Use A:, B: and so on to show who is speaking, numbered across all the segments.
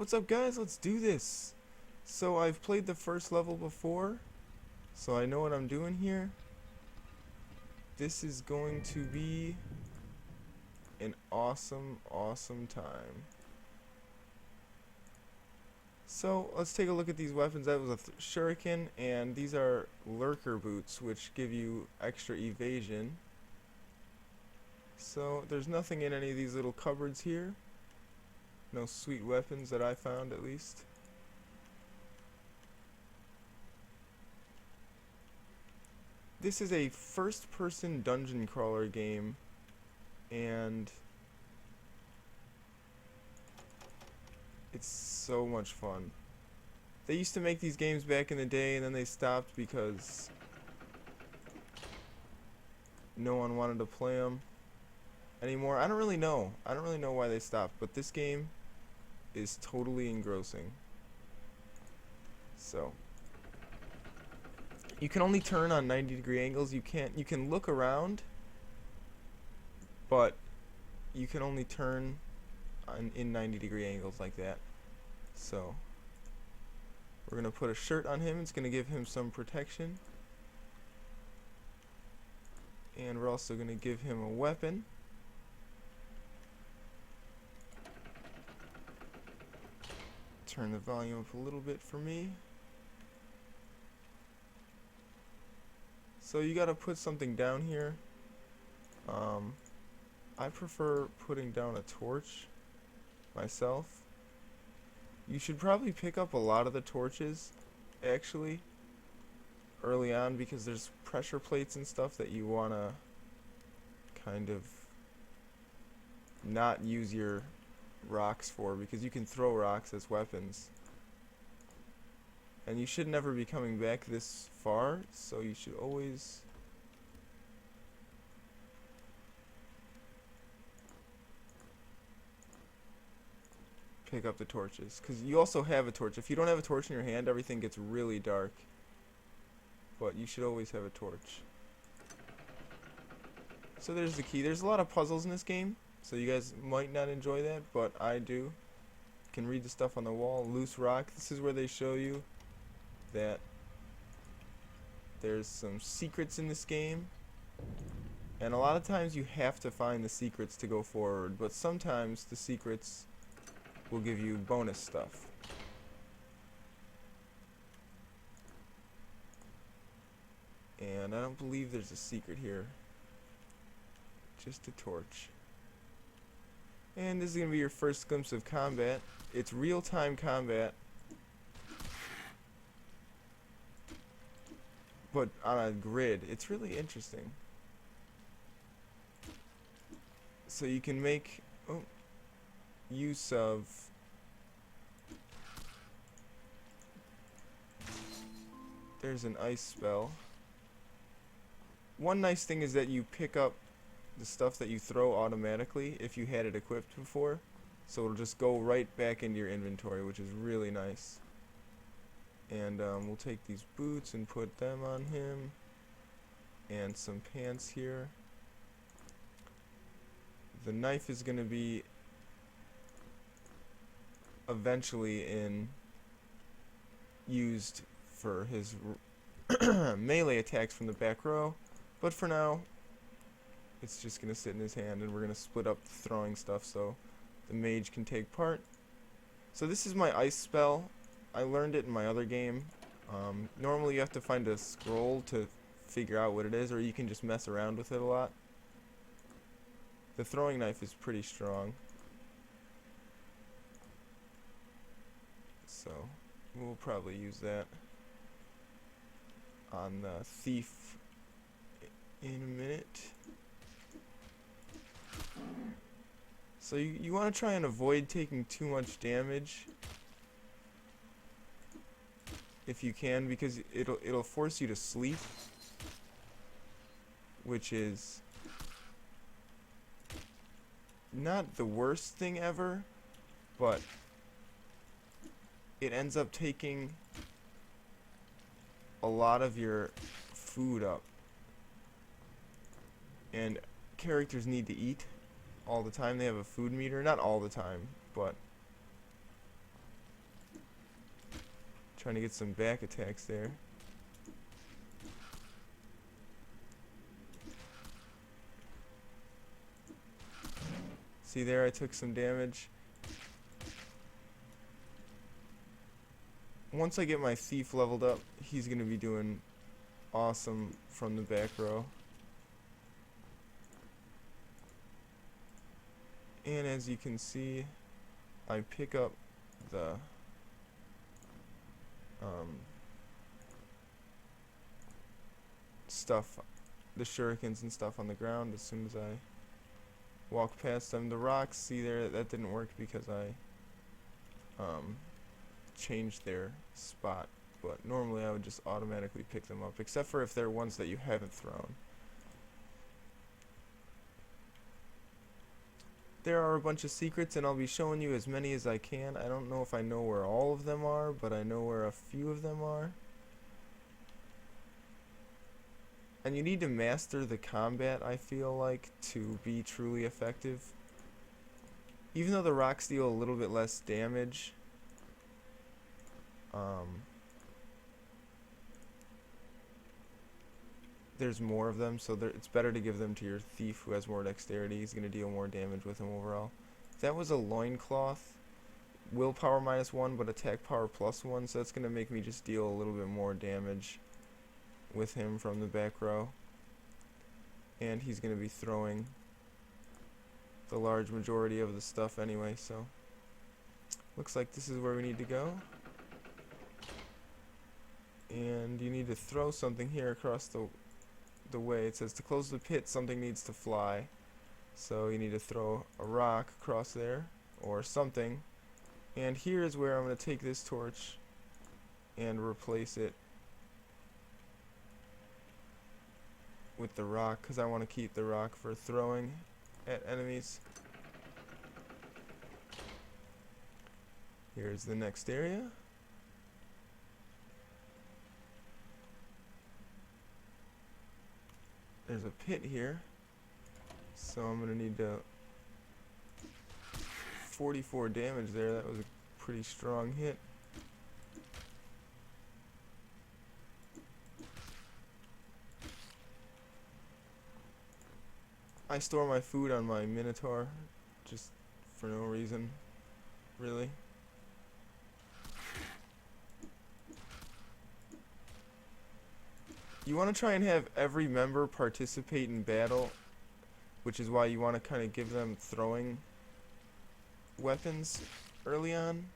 A: what's up guys? Let's do this. So I've played the first level before, so I know what I'm doing here. This is going to be an awesome time. So let's take a look at these weapons. That was a shuriken, and these are lurker boots, which give you extra evasion. So there's nothing in any of these little cupboards here. No sweet weapons that I found, at least. This is a first-person dungeon crawler game, and it's so much fun. They used to make these games back in the day, and then they stopped because no one wanted to play them anymore. I don't really know why they stopped, but this game is totally engrossing. So you can only turn on 90-degree angles. You can look around, but you can only turn in 90-degree angles like that. So we're gonna put a shirt on him. It's gonna give him some protection, and we're also gonna give him a weapon. Turn the volume up a little bit for me. So you gotta put something down here. I prefer putting down a torch myself. You should probably pick up a lot of the torches actually early on, because there's pressure plates and stuff that you wanna kind of not use your rocks for, because you can throw rocks as weapons. And you should never be coming back this far, so you should always pick up the torches, because you also have a torch. If you don't have a torch in your hand, everything gets really dark, but you should always have a torch. So there's the key. There's a lot of puzzles in this game, so you guys might not enjoy that, but I do. You can read the stuff on the wall. Loose rock. This is where they show you that there's some secrets in this game, and a lot of times you have to find the secrets to go forward, but sometimes the secrets will give you bonus stuff. And I don't believe there's a secret here, just a torch. And this is going to be your first glimpse of combat. It's real-time combat, but on a grid. It's really interesting. So you can make use of there's an ice spell. One nice thing is that you pick up the stuff that you throw automatically if you had it equipped before, so it'll just go right back into your inventory, which is really nice. And we'll take these boots and put them on him, and some pants here. The knife is going to be eventually used for his melee attacks from the back row, but for now it's just going to sit in his hand, and we're going to split up the throwing stuff so the mage can take part. So this is my ice spell. I learned it in my other game. Normally you have to find a scroll to figure out what it is, or you can just mess around with it a lot. The throwing knife is pretty strong, so we'll probably use that on the thief in a minute. So you want to try and avoid taking too much damage if you can, because it'll force you to sleep, which is not the worst thing ever, but it ends up taking a lot of your food up, and characters need to eat all the time. They have a food meter, not all the time, but Trying to get some back attacks there. See there, I took some damage. Once I get my thief leveled up, he's going to be doing awesome from the back row. And as you can see, I pick up the stuff, the shurikens and stuff on the ground as soon as I walk past them. The rocks, see there, that didn't work because I changed their spot, but normally I would just automatically pick them up, except for if they're ones that you haven't thrown. There are a bunch of secrets, and I'll be showing you as many as I can. I don't know if I know where all of them are, but I know where a few of them are. And you need to master the combat, I feel like, to be truly effective. Even though the rocks deal a little bit less damage, there's more of them, so it's better to give them to your thief who has more dexterity. He's going to deal more damage with them overall. That was a loincloth. Willpower -1, but attack power +1, so that's going to make me just deal a little bit more damage with him from the back row. And he's going to be throwing the large majority of the stuff anyway, so looks like this is where we need to go. And you need to throw something here across the way. It says to close the pit, something needs to fly. So you need to throw a rock across there or something. And here is where I'm going to take this torch and replace it with the rock, because I want to keep the rock for throwing at enemies. Here's the next area. There's a pit here, so I'm going to need to 44 damage there. That was a pretty strong hit. I store my food on my Minotaur, just for no reason, really. You want to try and have every member participate in battle, which is why you want to kind of give them throwing weapons early on.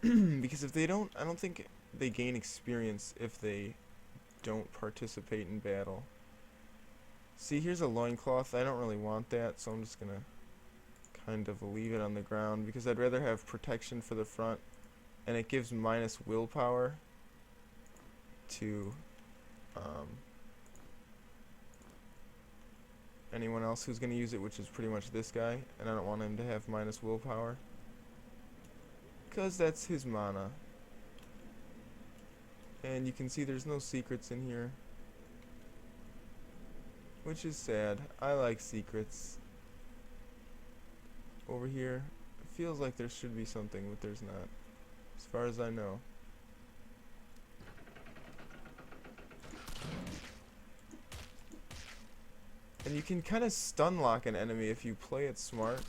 A: Because if they don't, I don't think they gain experience if they don't participate in battle. See, here's a loincloth. I don't really want that, so I'm just going to kind of leave it on the ground because I'd rather have protection for the front, and it gives minus willpower to anyone else who's going to use it, which is pretty much this guy, and I don't want him to have minus willpower because that's his mana. And you can see there's no secrets in here, which is sad. I like secrets. Over here, it feels like there should be something, but there's not, as far as I know. And you can kind of stun lock an enemy if you play it smart.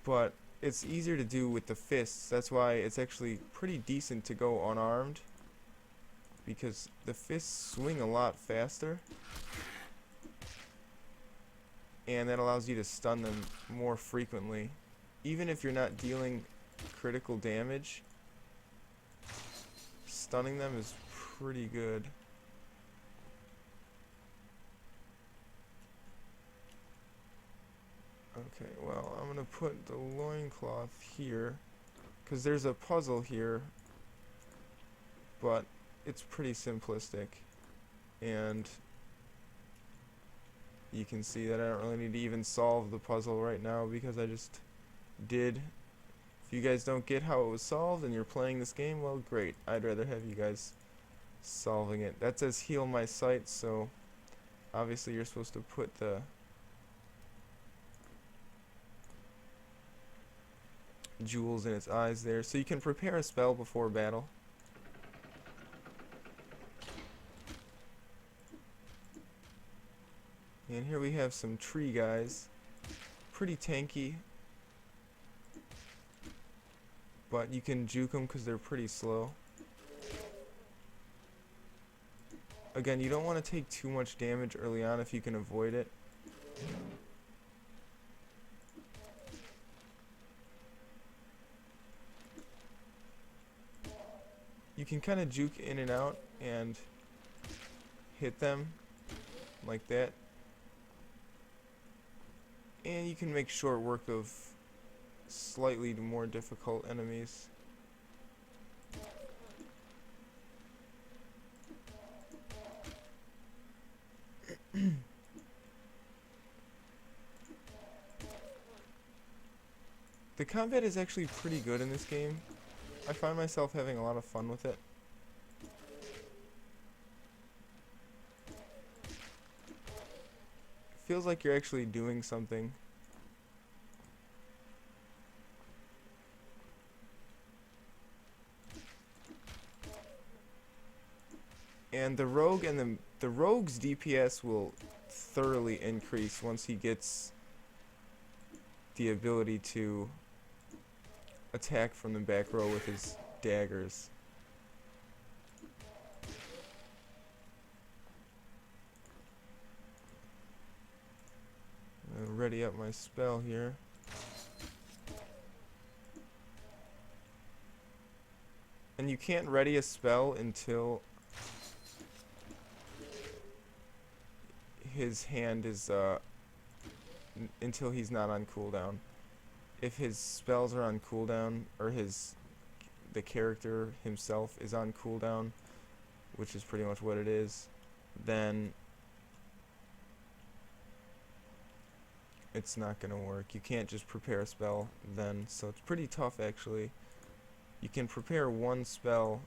A: But it's easier to do with the fists. That's why it's actually pretty decent to go unarmed, because the fists swing a lot faster, and that allows you to stun them more frequently. Even if you're not dealing critical damage, stunning them is pretty good. Okay, well, I'm gonna put the loincloth here because there's a puzzle here, but it's pretty simplistic, and you can see that I don't really need to even solve the puzzle right now because I just did. If you guys don't get how it was solved and you're playing this game, well, great. I'd rather have you guys solving it. That says heal my sight, so Obviously you're supposed to put the jewels in its eyes there, so you can prepare a spell before battle. And here we have some tree guys. Pretty tanky, but you can juke them because they're pretty slow. Again, you don't want to take too much damage early on if you can avoid it. You can kind of juke in and out and hit them like that. And you can make short work of slightly more difficult enemies. The combat is actually pretty good in this game. I find myself having a lot of fun with it. Feels like you're actually doing something. And the rogue and the rogue's DPS will thoroughly increase once he gets the ability to attack from the back row with his daggers. I'm gonna ready up my spell here. And you can't ready a spell until his hand is until he's not on cooldown. If his spells are on cooldown, or the character himself is on cooldown, which is pretty much what it is, then it's not gonna work. You can't just prepare a spell then, so it's pretty tough actually. You can prepare one spell,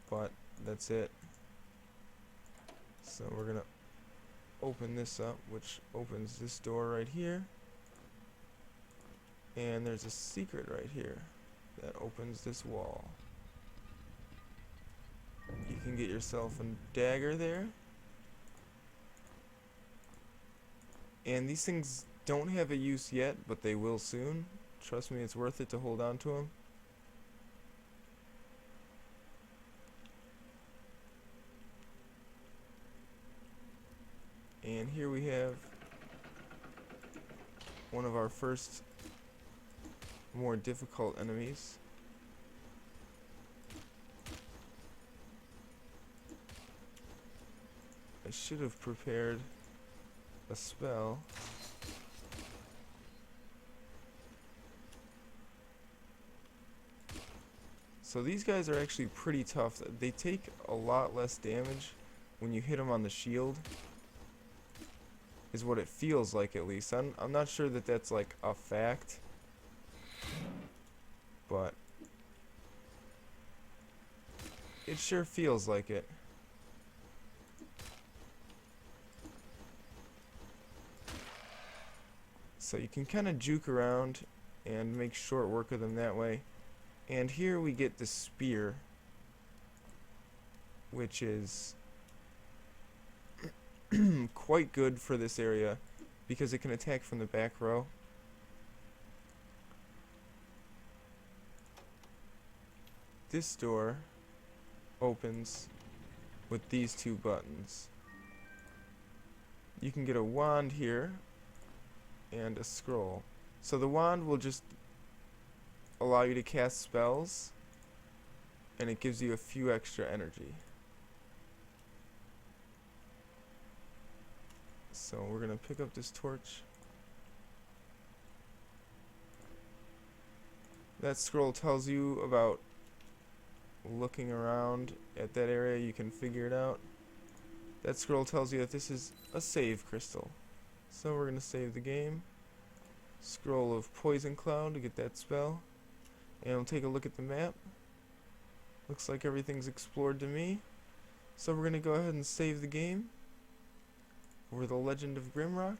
A: but that's it. So we're gonna open this up, which opens this door right here. And there's a secret right here that opens this wall. You can get yourself a dagger there. And these things don't have a use yet, but they will soon. Trust me, it's worth it to hold on to them. And here we have one of our first more difficult enemies. I should have prepared a spell. So these guys are actually pretty tough. They take a lot less damage when you hit them on the shield, is what it feels like at least. I'm not sure that that's like a fact, but it sure feels like it. So you can kind of juke around and make short work of them that way. And here we get the spear, which is quite good for this area because it can attack from the back row. This door opens with these two buttons. You can get a wand here and a scroll. So the wand will just allow you to cast spells, and it gives you a few extra energy. So we're gonna pick up this torch. That scroll tells you about looking around at that area. You can figure it out. That scroll tells you that this is a save crystal. So we're gonna save the game. Scroll of Poison Cloud to get that spell. And we'll take a look at the map. Looks like everything's explored to me. So we're gonna go ahead and save the game. or the legend of Grimrock.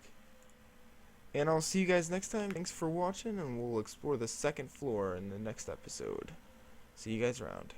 A: And I'll see you guys next time. Thanks for watching, and we'll explore the second floor in the next episode. See you guys around.